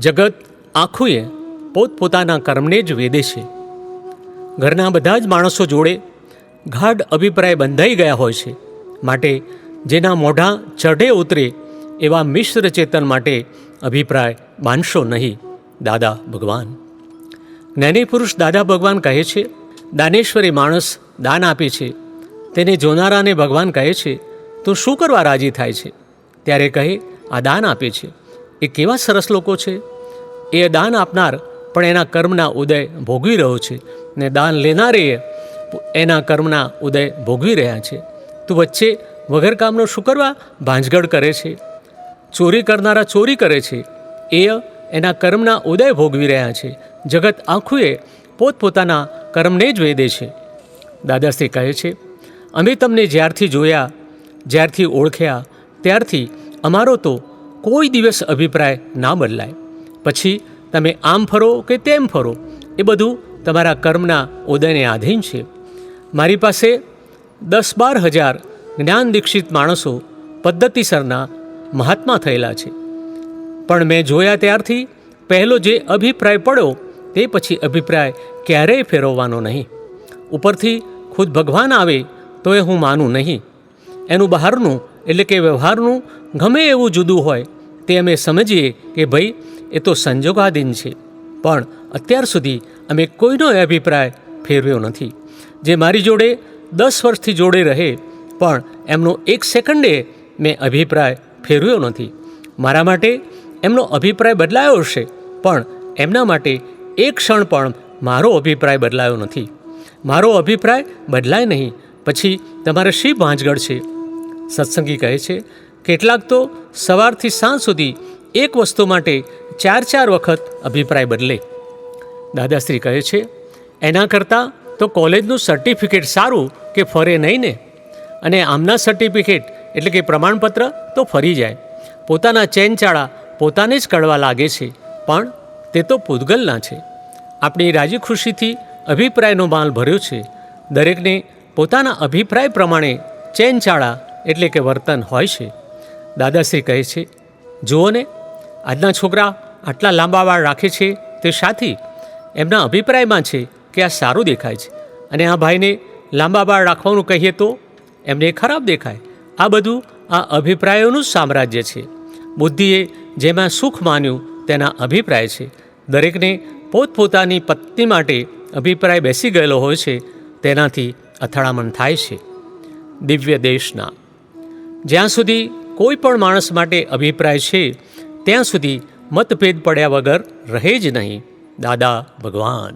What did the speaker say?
જગત આખુંએ પોતપોતાના કર્મને જ વેદે છે. ઘરના બધા જ માણસો જોડે ગાઢ અભિપ્રાય બંધાઈ ગયા હોય છે. માટે જેના મોઢા ચઢે ઉતરે એવા મિશ્ર ચેતન માટે અભિપ્રાય બાંધશો નહીં. દાદા ભગવાન. જ્ઞાની પુરુષ દાદા ભગવાન કહે છે, દાનેશ્વરી માણસ દાન આપે છે, તેને જોનારાને ભગવાન કહે છે, તું શું કરવા રાજી થાય છે? ત્યારે કહે, આ દાન આપે છે. એ કેવા સરસ લોકો છે! એ દાન આપનાર પણ એના કર્મના ઉદય ભોગવી રહ્યો છે ને દાન લેનારે એના કર્મના ઉદય ભોગવી રહ્યા છે. તું વચ્ચે વગર કામનો શું કરવા ભાંજગડ કરે છે? ચોરી કરનારા ચોરી કરે છે, એ એના કર્મના ઉદય ભોગવી રહ્યા છે. જગત આખુંએ પોતપોતાના કર્મને જ વેદે છે. દાદાશ્રી કહે છે, અમે તમને જ્યારથી જોયા, જ્યારથી ઓળખ્યા, ત્યારથી અમારો તો કોઈ દિવસ અભિપ્રાય ના બદલાય. પછી તમે આમ ફરો કે તેમ ફરો, એ બધું તમારા કર્મના ઉદયને આધીન છે. મારી પાસે 10-12 હજાર જ્ઞાન દીક્ષિત માણસો પદ્ધતિસરના મહાત્મા થયેલા છે. પણ મેં જોયા ત્યારથી પહેલો જે અભિપ્રાય પડ્યો તે પછી અભિપ્રાય ક્યારેય ફેરવવાનો નહીં. ઉપરથી ખુદ ભગવાન આવે તો એ હું માનું નહીં. એનું બહારનું એટલે કે વ્યવહારનું ગમે એવું જુદું હોય તે અમે સમજીએ કે ભાઈ એ તો સંજોગાધીન છે. પણ અત્યાર સુધી અમે કોઈનો અભિપ્રાય ફેરવ્યો નથી. જે મારી જોડે 10 વર્ષથી જોડે રહે પણ એમનો 1 સેકન્ડે મેં અભિપ્રાય ફેરવ્યો નથી. મારા માટે એમનો અભિપ્રાય બદલાયો હશે પણ એમના માટે એક ક્ષણ પણ મારો અભિપ્રાય બદલાયો નથી. મારો અભિપ્રાય બદલાય નહીં પછી તમારે શી ભાંજગડ છે? સત્સંગી કહે છે, કેટલાક તો સવારથી સાંજ સુધી એક વસ્તુ માટે 4-4 વખત અભિપ્રાય બદલે. દાદાશ્રી કહે છે, એના કરતાં તો કોલેજનું સર્ટિફિકેટ સારું કે ફરે નહીં ને. અને આમના સર્ટિફિકેટ એટલે કે પ્રમાણપત્ર તો ફરી જાય. પોતાના ચેનચાળા પોતાને જ કળવા લાગે છે પણ તે તો પૂતગલના છે. આપણી રાજી ખુશીથી અભિપ્રાયનો માલ ભર્યો છે. દરેકને પોતાના અભિપ્રાય પ્રમાણે ચેનચાળા એટલે કે વર્તન હોય છે. દાદાશ્રી કહે છે, જુઓ ને, આજના છોકરા આટલા લાંબા વાળ રાખે છે તે સાથી એમના અભિપ્રાયમાં છે કે આ સારું દેખાય છે, અને આ ભાઈને લાંબા વાળ રાખવાનું કહીએ તો એમને ખરાબ દેખાય. આ બધું આ અભિપ્રાયોનું જ સામ્રાજ્ય છે. બુદ્ધિએ જેમાં સુખ માન્યું તેના અભિપ્રાય છે. દરેકને પોતપોતાની પત્ની માટે અભિપ્રાય બેસી ગયેલો હોય છે, તેનાથી અથડામણ થાય છે. દિવ્ય દેશના જ્યાં સુધી કોઈ પણ માણસ માટે અભિપ્રાય છે ત્યાં સુધી મતભેદ પડ્યા વગર રહે જ નહીં. દાદા ભગવાન.